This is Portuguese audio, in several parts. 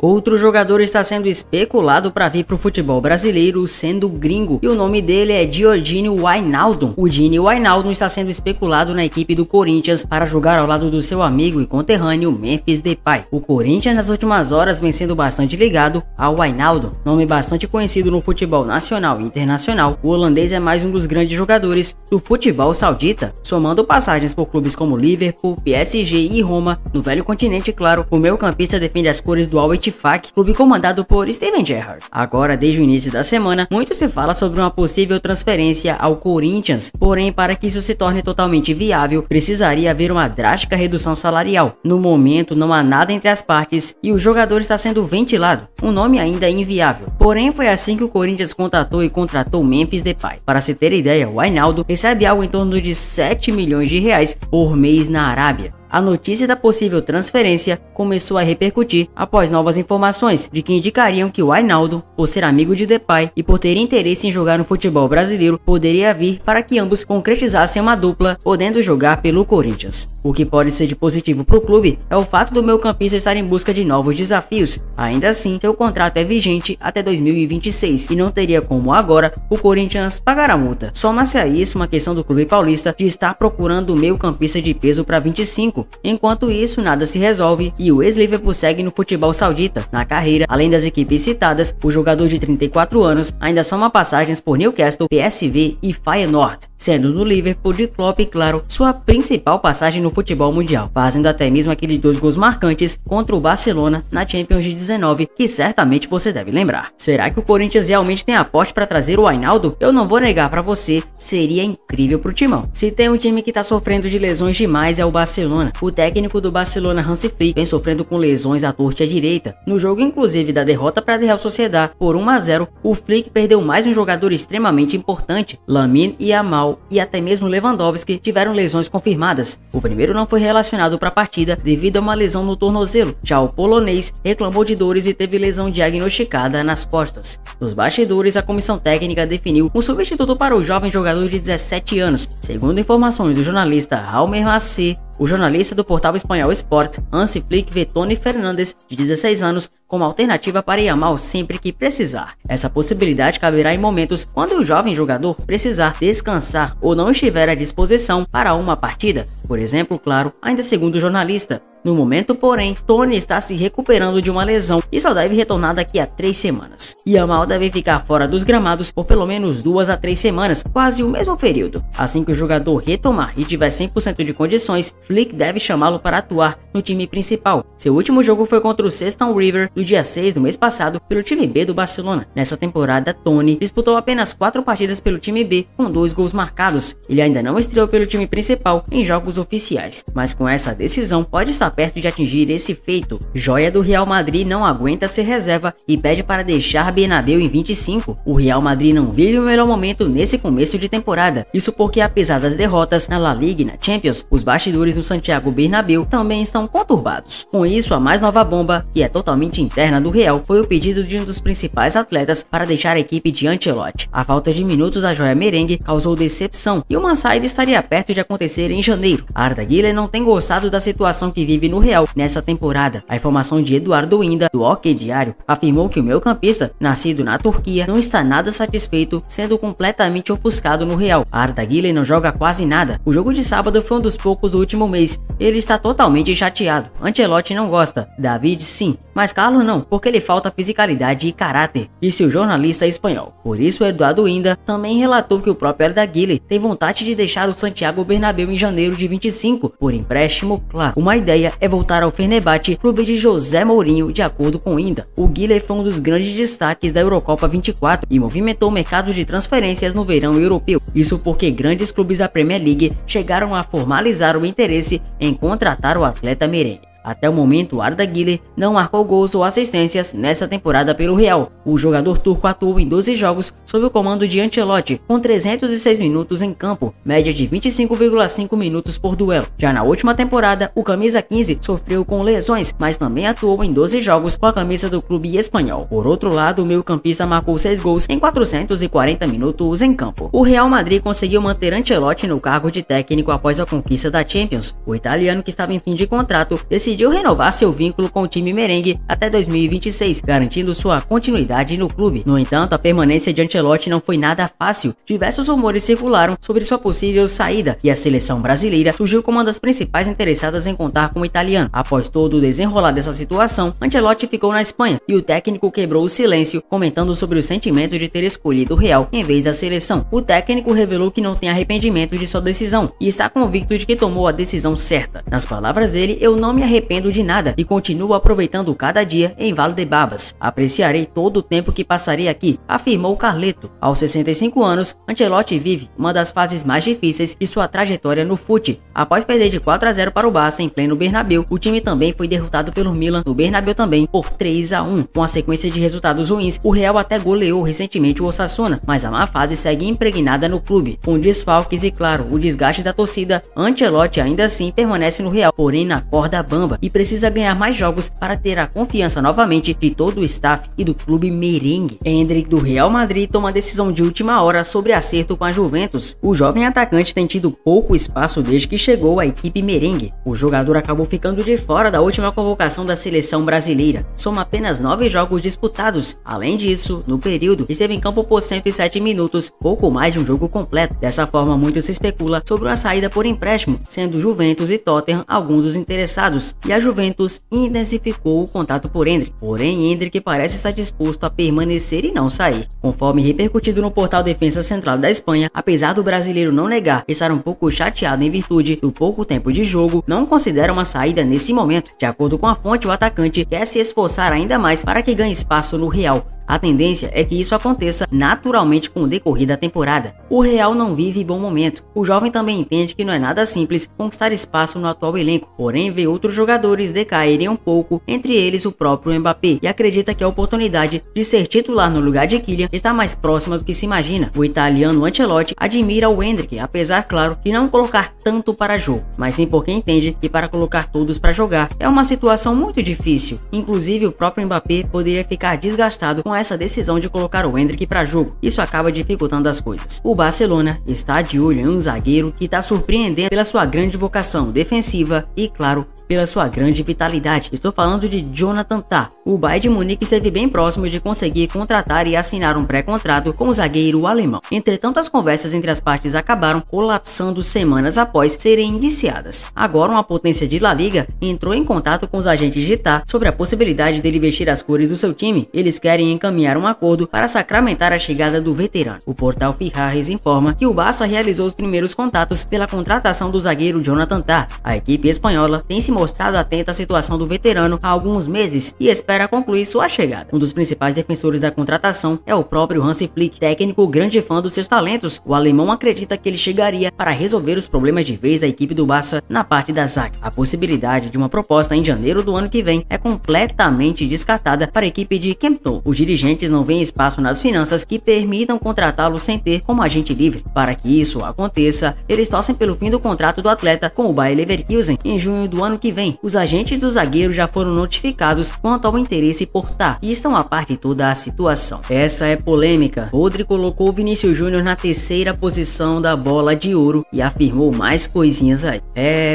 Outro jogador está sendo especulado para vir para o futebol brasileiro, sendo gringo, e o nome dele é Georginio Wijnaldum. O Gini Wijnaldum está sendo especulado na equipe do Corinthians para jogar ao lado do seu amigo e conterrâneo Memphis Depay. O Corinthians nas últimas horas vem sendo bastante ligado ao Wijnaldum, nome bastante conhecido no futebol nacional e internacional. O holandês é mais um dos grandes jogadores do futebol saudita, somando passagens por clubes como Liverpool, PSG e Roma. No velho continente, claro, o meio-campista defende as cores do Al-Ittihad, clube comandado por Steven Gerrard. Agora, desde o início da semana, muito se fala sobre uma possível transferência ao Corinthians, porém, para que isso se torne totalmente viável, precisaria haver uma drástica redução salarial. No momento, não há nada entre as partes e o jogador está sendo ventilado, um nome ainda inviável. Porém, foi assim que o Corinthians contratou Memphis Depay. Para se ter ideia, o Wijnaldum recebe algo em torno de 7 milhões de reais por mês na Arábia. A notícia da possível transferência começou a repercutir após novas informações de que indicariam que o Wijnaldum, por ser amigo de Depay e por ter interesse em jogar no futebol brasileiro, poderia vir para que ambos concretizassem uma dupla, podendo jogar pelo Corinthians. O que pode ser de positivo para o clube é o fato do meio-campista estar em busca de novos desafios. Ainda assim, seu contrato é vigente até 2026 e não teria como agora o Corinthians pagar a multa. Soma-se a isso uma questão do clube paulista de estar procurando o meio-campista de peso para 25. Enquanto isso, nada se resolve e o ex-Liverpool segue no futebol saudita. Na carreira, além das equipes citadas, o jogador de 34 anos ainda soma passagens por Newcastle, PSV e Feyenoord, sendo no Liverpool de Klopp, claro, sua principal passagem no futebol mundial, fazendo até mesmo aqueles 2 gols marcantes contra o Barcelona na Champions de 19, que certamente você deve lembrar. Será que o Corinthians realmente tem aporte para trazer o Wijnaldum? Eu não vou negar para você, seria incrível pro timão. Se tem um time que tá sofrendo de lesões demais é o Barcelona. O técnico do Barcelona, Hansi Flick, vem sofrendo com lesões à torta e à direita. No jogo inclusive da derrota para a Real Sociedad por 1-0, o Flick perdeu mais um jogador extremamente importante. Lamine Yamal e até mesmo Lewandowski tiveram lesões confirmadas. O primeiro não foi relacionado para a partida devido a uma lesão no tornozelo. Já o polonês reclamou de dores e teve lesão diagnosticada nas costas. Nos bastidores, a comissão técnica definiu um substituto para o jovem jogador de 17 anos. Segundo informações do jornalista Jaume Macé, o jornalista do portal espanhol Sport, Hansi Flick vê Toni Fernandes, de 16 anos, como alternativa para Yamal sempre que precisar. Essa possibilidade caberá em momentos quando o jovem jogador precisar descansar ou não estiver à disposição para uma partida. Por exemplo, claro, ainda segundo o jornalista. No momento, porém, Toni está se recuperando de uma lesão e só deve retornar daqui a 3 semanas. Yamal deve ficar fora dos gramados por pelo menos 2 a 3 semanas, quase o mesmo período. Assim que o jogador retomar e tiver 100% de condições, Flick deve chamá-lo para atuar no time principal. Seu último jogo foi contra o Sestao River no dia 6 do mês passado pelo time B do Barcelona. Nessa temporada, Toni disputou apenas 4 partidas pelo time B com 2 gols marcados. Ele ainda não estreou pelo time principal em jogos oficiais, mas com essa decisão pode estar perto de atingir esse feito. Joia do Real Madrid não aguenta ser reserva e pede para deixar Bernabéu em 25. O Real Madrid não vive o melhor momento nesse começo de temporada. Isso porque, apesar das derrotas na La Liga e na Champions, os bastidores no Santiago Bernabéu também estão conturbados. Com isso, a mais nova bomba, que é totalmente interna do Real, foi o pedido de um dos principais atletas para deixar a equipe de Ancelotti. A falta de minutos da joia merengue causou decepção e uma saída estaria perto de acontecer em janeiro. Arda Güler não tem gostado da situação que vive no Real nessa temporada. A informação de Eduardo Inda, do OK Diário, afirmou que o meio-campista, nascido na Turquia, não está nada satisfeito, sendo completamente ofuscado no Real. Arda Güler não joga quase nada. O jogo de sábado foi um dos poucos do último mês. Ele está totalmente chateado. Ancelotti não gosta. David sim, mas Carlos não, porque lhe falta fisicalidade e caráter, disse o jornalista espanhol. Por isso, Eduardo Inda também relatou que o próprio Arda Güler tem vontade de deixar o Santiago Bernabéu em janeiro de 25, por empréstimo, claro. Uma ideia é voltar ao Fenerbahçe, clube de José Mourinho, de acordo com Inda. O Güler foi um dos grandes destaques da Eurocopa 24 e movimentou o mercado de transferências no verão europeu. Isso porque grandes clubes da Premier League chegaram a formalizar o interesse em contratar o atleta merengue. Até o momento, Arda Güler não marcou gols ou assistências nessa temporada pelo Real. O jogador turco atuou em 12 jogos sob o comando de Ancelotti, com 306 minutos em campo, média de 25,5 minutos por duelo. Já na última temporada, o camisa 15 sofreu com lesões, mas também atuou em 12 jogos com a camisa do clube espanhol. Por outro lado, o meio-campista marcou 6 gols em 440 minutos em campo. O Real Madrid conseguiu manter Ancelotti no cargo de técnico após a conquista da Champions. O italiano, que estava em fim de contrato, decidiu decidiu renovar seu vínculo com o time merengue até 2026, garantindo sua continuidade no clube. No entanto, a permanência de Ancelotti não foi nada fácil. Diversos rumores circularam sobre sua possível saída e a seleção brasileira surgiu como uma das principais interessadas em contar com o italiano. Após todo o desenrolar dessa situação, Ancelotti ficou na Espanha e o técnico quebrou o silêncio, comentando sobre o sentimento de ter escolhido o Real em vez da seleção. O técnico revelou que não tem arrependimento de sua decisão e está convicto de que tomou a decisão certa. Nas palavras dele, eu não me arrependo de nada e continuo aproveitando cada dia em Valdebebas. Apreciarei todo o tempo que passarei aqui, afirmou Carleto. Aos 65 anos, Ancelotti vive uma das fases mais difíceis de sua trajetória no fute. Após perder de 4-0 para o Barça em pleno Bernabéu, o time também foi derrotado pelo Milan no Bernabéu também por 3-1. Com a sequência de resultados ruins, o Real até goleou recentemente o Osasuna, mas a má fase segue impregnada no clube. Com desfalques e, claro, o desgaste da torcida, Ancelotti ainda assim permanece no Real, porém na corda bamba, e precisa ganhar mais jogos para ter a confiança novamente de todo o staff e do clube merengue. Endrick do Real Madrid toma decisão de última hora sobre acerto com a Juventus. O jovem atacante tem tido pouco espaço desde que chegou à equipe merengue. O jogador acabou ficando de fora da última convocação da seleção brasileira. Soma apenas 9 jogos disputados. Além disso, no período, esteve em campo por 107 minutos, pouco mais de um jogo completo. Dessa forma, muito se especula sobre uma saída por empréstimo, sendo Juventus e Tottenham alguns dos interessados, e a Juventus intensificou o contato por Endrick. Porém, Endrick parece estar disposto a permanecer e não sair. Conforme repercutido no portal Defensa Central da Espanha, apesar do brasileiro não negar estar um pouco chateado em virtude do pouco tempo de jogo, não considera uma saída nesse momento. De acordo com a fonte, o atacante quer se esforçar ainda mais para que ganhe espaço no Real. A tendência é que isso aconteça naturalmente com o decorrer da temporada. O Real não vive bom momento. O jovem também entende que não é nada simples conquistar espaço no atual elenco, porém vê outros jogadores decaírem um pouco, entre eles o próprio Mbappé, e acredita que a oportunidade de ser titular no lugar de Kylian está mais próxima do que se imagina. O italiano Ancelotti admira o Endrick, apesar, claro, de não colocar tanto para jogo, mas sim porque entende que para colocar todos para jogar é uma situação muito difícil. Inclusive, o próprio Mbappé poderia ficar desgastado com essa decisão de colocar o Endrick para jogo. Isso acaba dificultando as coisas. O Barcelona está de olho em um zagueiro que está surpreendendo pela sua grande vocação defensiva e, claro, pela sua grande vitalidade. Estou falando de Jonathan Tah. O Bayern de Munique esteve bem próximo de conseguir contratar e assinar um pré-contrato com o zagueiro alemão. Entretanto, as conversas entre as partes acabaram colapsando semanas após serem iniciadas. Agora, uma potência de La Liga entrou em contato com os agentes de Tah sobre a possibilidade dele vestir as cores do seu time. Eles querem encaminhar um acordo para sacramentar a chegada do veterano. O portal Fichajes informa que o Barça realizou os primeiros contatos pela contratação do zagueiro Jonathan Tah. A equipe espanhola tem se mostrado atenta à situação do veterano há alguns meses e espera concluir sua chegada. Um dos principais defensores da contratação é o próprio Hansi Flick, técnico grande fã dos seus talentos. O alemão acredita que ele chegaria para resolver os problemas de vez da equipe do Barça na parte da zaga. A possibilidade de uma proposta em janeiro do ano que vem é completamente descartada para a equipe de Camp Nou. Os dirigentes não veem espaço nas finanças que permitam contratá-lo sem ter como agente livre. Para que isso aconteça, eles torcem pelo fim do contrato do atleta com o Bayer Leverkusen em junho do ano que vem. Os agentes do zagueiro já foram notificados quanto ao interesse por Tah e estão a par de toda a situação. Essa é polêmica. Rodri colocou Vinícius Júnior na terceira posição da bola de ouro e afirmou mais coisinhas aí.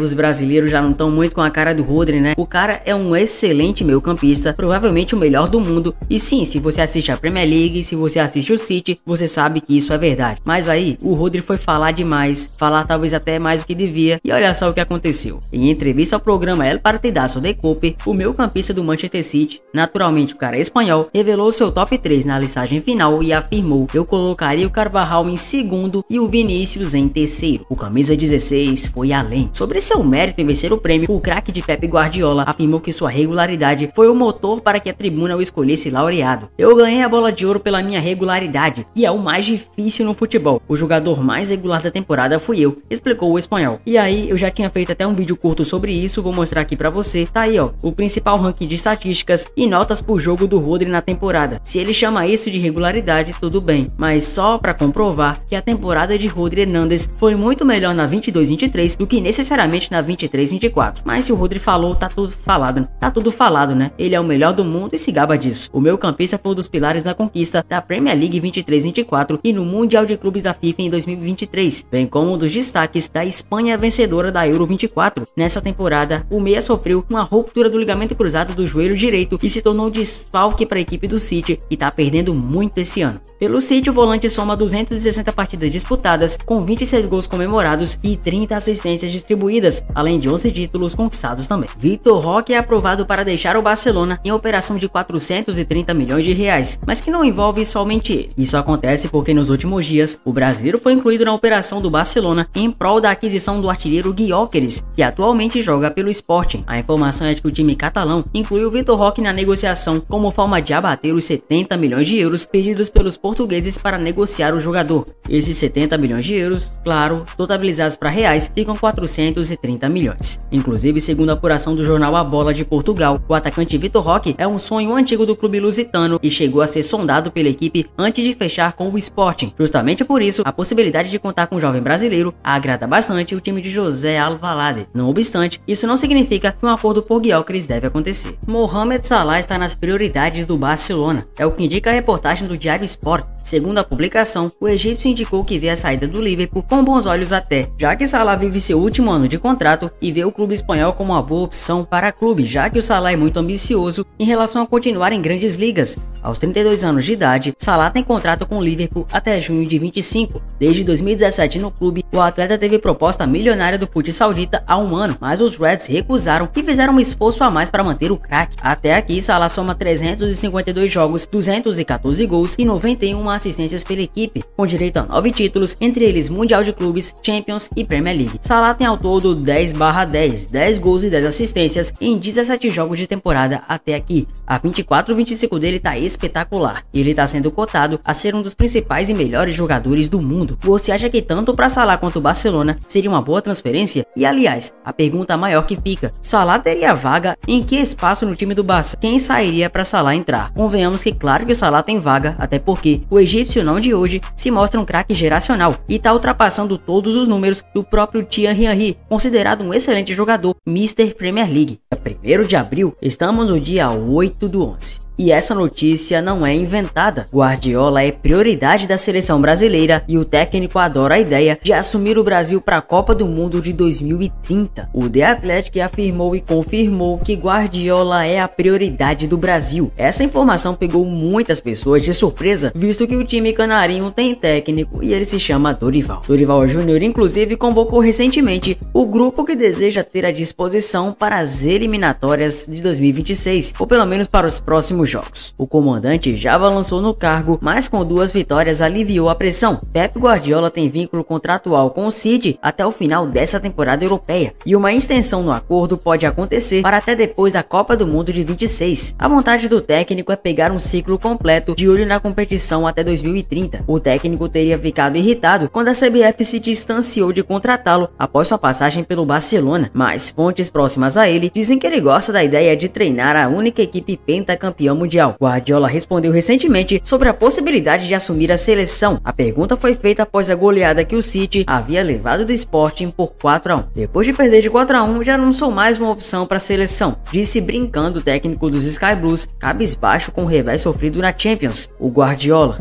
Os brasileiros já não estão muito com a cara do Rodri, né? O cara é um excelente meio-campista, provavelmente o melhor do mundo. E sim, se você assiste a Premier League, se você assiste o City, você sabe que isso é verdade. Mas aí, o Rodri foi falar demais, falar talvez até mais do que devia, e olha só o que aconteceu. Em entrevista ao programa El Partidazo de Cope, o meio-campista do Manchester City, naturalmente o cara é espanhol, revelou seu top 3 na listagem final e afirmou: eu colocaria o Carvajal em segundo e o Vinícius em terceiro. O camisa 16 foi além. Sobre seu mérito em vencer o prêmio, o craque de Pep Guardiola afirmou que sua regularidade foi o motor para que a tribuna o escolhesse laureado. Eu ganhei a bola de ouro pela minha regularidade, que é o mais difícil no futebol. O jogador mais regular da temporada fui eu, explicou o espanhol. E aí, eu já tinha feito até um vídeo curto sobre isso, vou mostrar aqui pra você. Tá aí, ó, o principal ranking de estatísticas e notas por jogo do Rodri na temporada. Se ele chama isso de regularidade, tudo bem, mas só pra comprovar que a temporada de Rodri Hernandez foi muito melhor na 22-23 do que necessariamente na 23-24. Mas se o Rodri falou, tá tudo falado, né? Tá tudo falado, né? Ele é o melhor do mundo e se gaba disso. O meio-campista foi um dos pilares da conquista da Premier League 23-24 e no Mundial de Clubes da FIFA em 2023, bem como um dos destaques da Espanha vencedora da Euro 24. Nessa temporada, o meia sofreu uma ruptura do ligamento cruzado do joelho direito e se tornou desfalque para a equipe do City e tá perdendo muito esse ano. Pelo City, o volante soma 260 partidas disputadas, com 26 gols comemorados e 30 assistências distribuídas, além de 11 títulos conquistados também. Vitor Roque é aprovado para deixar o Barcelona em operação de 430 milhões de reais, mas que não envolve somente ele. Isso acontece porque nos últimos dias, o brasileiro foi incluído na operação do Barcelona em prol da aquisição do artilheiro Gyökeres, que atualmente joga pelo Sporting. A informação é de que o time catalão incluiu Vitor Roque na negociação como forma de abater os 70 milhões de euros pedidos pelos portugueses para negociar o jogador. Esses 70 milhões de euros, claro, totalizados para reais, ficam 430 milhões. Inclusive, segundo a apuração do jornal A Bola de Portugal, o atacante Vitor Roque é um sonho antigo do clube lusitano e chegou a ser sondado pela equipe antes de fechar com o Sporting. Justamente por isso, a possibilidade de contar com um jovem brasileiro agrada bastante o time de José Alvalade. Não obstante, isso não significa que um acordo por Gyökeres deve acontecer. Mohamed Salah está nas prioridades do Barcelona, é o que indica a reportagem do Diário Sport. Segundo a publicação, o egípcio indicou que vê a saída do Liverpool com bons olhos até, já que Salah vive seu último ano de contrato e vê o clube espanhol como uma boa opção para a clube, já que o Salah é muito ambicioso em relação a continuar em grandes ligas. Aos 32 anos de idade, Salah tem contrato com o Liverpool até junho de 25. Desde 2017 no clube, o atleta teve proposta milionária do futebol saudita há um ano, mas os Reds recusaram e fizeram um esforço a mais para manter o craque. Até aqui, Salah soma 352 jogos, 214 gols e 91 assistências pela equipe, com direito a 9 títulos, entre eles Mundial de Clubes, Champions e Premier League. Salah tem ao todo 10/10, 10 gols e 10 assistências em 17 jogos de temporada até aqui. A 24-25 dele tá espetacular e ele tá sendo cotado a ser um dos principais e melhores jogadores do mundo. Você acha que tanto para Salah quanto o Barcelona seria uma boa transferência? E aliás, a pergunta maior que fica: Salah teria vaga em que espaço no time do Barça? Quem sairia para Salah entrar? Convenhamos que claro que Salah tem vaga, até porque o egípcio não de hoje se mostra um craque geracional e tá ultrapassando todos os números do próprio Thierry Henry, considerado um excelente jogador, Mr. Premier League. Dia 1º de abril, estamos no dia 8/11. E essa notícia não é inventada. Guardiola é prioridade da seleção brasileira e o técnico adora a ideia de assumir o Brasil para a Copa do Mundo de 2030. O The Athletic afirmou e confirmou que Guardiola é a prioridade do Brasil. Essa informação pegou muitas pessoas de surpresa, visto que o time canarinho tem técnico e ele se chama Dorival. Dorival Júnior inclusive convocou recentemente o grupo que deseja ter à disposição para as eliminatórias de 2026, ou pelo menos para os próximos jogos. O comandante já balançou no cargo, mas com 2 vitórias aliviou a pressão. Pep Guardiola tem vínculo contratual com o City até o final dessa temporada europeia, e uma extensão no acordo pode acontecer para até depois da Copa do Mundo de 26. A vontade do técnico é pegar um ciclo completo de olho na competição até 2030. O técnico teria ficado irritado quando a CBF se distanciou de contratá-lo após sua passagem pelo Barcelona, mas fontes próximas a ele dizem que ele gosta da ideia de treinar a única equipe pentacampeã mundial. Guardiola respondeu recentemente sobre a possibilidade de assumir a seleção. A pergunta foi feita após a goleada que o City havia levado do Sporting por 4-1. Depois de perder de 4-1, já não sou mais uma opção para a seleção, disse brincando o técnico dos Sky Blues, cabisbaixo com o revés sofrido na Champions. O Guardiola: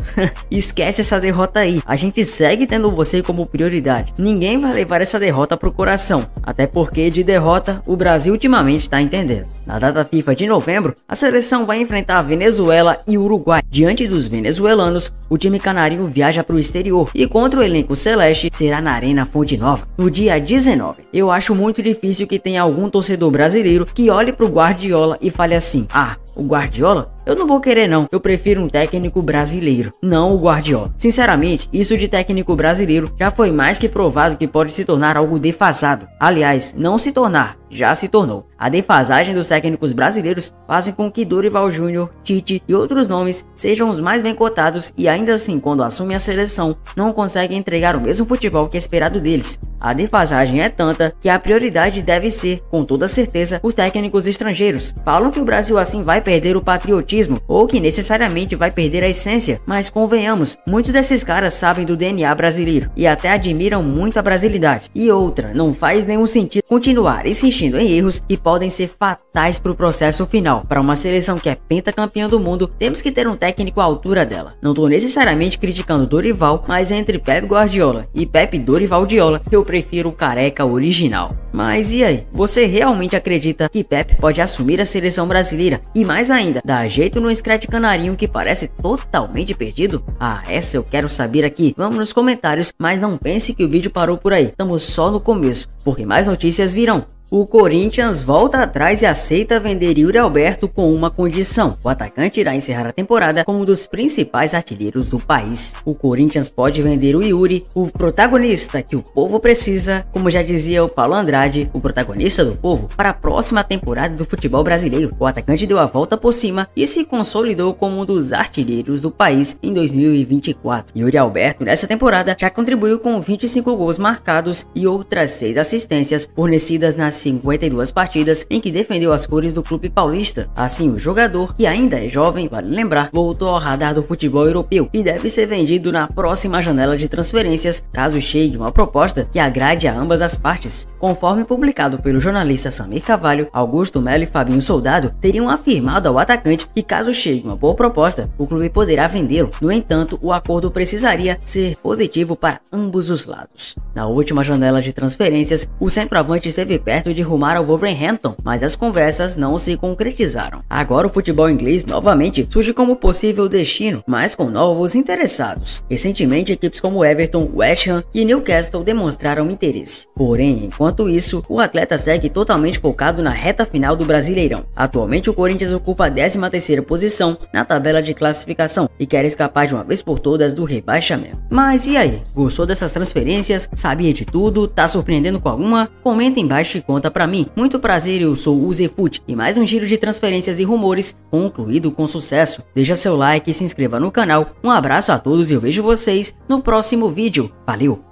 esquece essa derrota aí, a gente segue tendo você como prioridade. Ninguém vai levar essa derrota pro coração, até porque de derrota o Brasil ultimamente tá entendendo. Na data FIFA de novembro, a seleção vai enfrentar a Venezuela e Uruguai. Diante dos venezuelanos, o time canarinho viaja para o exterior e contra o elenco celeste será na Arena Fonte Nova, no dia 19. Eu acho muito difícil que tenha algum torcedor brasileiro que olhe pro Guardiola e fale assim: ah, o Guardiola? Eu não vou querer não, eu prefiro um técnico brasileiro, não o Guardiola. Sinceramente, isso de técnico brasileiro já foi mais que provado que pode se tornar algo defasado. Aliás, não se tornar, já se tornou. A defasagem dos técnicos brasileiros fazem com que Dorival Júnior, Tite e outros nomes sejam os mais bem cotados e ainda assim, quando assumem a seleção, não conseguem entregar o mesmo futebol que é esperado deles. A defasagem é tanta que a prioridade deve ser, com toda certeza, os técnicos estrangeiros. Falam que o Brasil assim vai perder o patriotismo ou que necessariamente vai perder a essência, mas convenhamos, muitos desses caras sabem do DNA brasileiro e até admiram muito a brasilidade. E outra, não faz nenhum sentido continuar insistindo em erros que podem ser fatais para o processo final. Para uma seleção que é pentacampeã do mundo, temos que ter um técnico à altura dela. Não estou necessariamente criticando Dorival, mas entre Pep Guardiola e Pep Dorival Diola, eu prefiro o careca original. Mas e aí, você realmente acredita que Pepe pode assumir a seleção brasileira? E mais ainda, dá jeito no Scratch Canarinho que parece totalmente perdido? Ah, essa eu quero saber aqui. Vamos nos comentários, mas não pense que o vídeo parou por aí. Estamos só no começo, porque mais notícias virão. O Corinthians volta atrás e aceita vender Yuri Alberto com uma condição. O atacante irá encerrar a temporada como um dos principais artilheiros do país. O Corinthians pode vender o Yuri, o protagonista que o povo precisa, como já dizia o Paulo Andrade, o protagonista do povo, para a próxima temporada do futebol brasileiro. O atacante deu a volta por cima e se consolidou como um dos artilheiros do país em 2024. Yuri Alberto nessa temporada já contribuiu com 25 gols marcados e outras 6 assistências fornecidas nas 52 partidas em que defendeu as cores do clube paulista. Assim, o jogador, que ainda é jovem, vale lembrar, voltou ao radar do futebol europeu e deve ser vendido na próxima janela de transferências, caso chegue uma proposta que agrade a ambas as partes. Conforme publicado pelo jornalista Samir Carvalho, Augusto Melo e Fabinho Soldado teriam afirmado ao atacante que caso chegue uma boa proposta, o clube poderá vendê-lo. No entanto, o acordo precisaria ser positivo para ambos os lados. Na última janela de transferências, o centroavante esteve perto de rumar ao Wolverhampton, mas as conversas não se concretizaram. Agora o futebol inglês novamente surge como possível destino, mas com novos interessados. Recentemente, equipes como Everton, West Ham e Newcastle demonstraram interesse. Porém, enquanto isso, o atleta segue totalmente focado na reta final do Brasileirão. Atualmente, o Corinthians ocupa a 13ª posição na tabela de classificação e quer escapar de uma vez por todas do rebaixamento. Mas e aí? Gostou dessas transferências? Sabia de tudo? Tá surpreendendo com alguma? Comenta embaixo e conta pra mim. Muito prazer, eu sou o Zefut e mais um giro de transferências e rumores concluído com sucesso. Deixa seu like e se inscreva no canal. Um abraço a todos e eu vejo vocês no próximo vídeo. Valeu!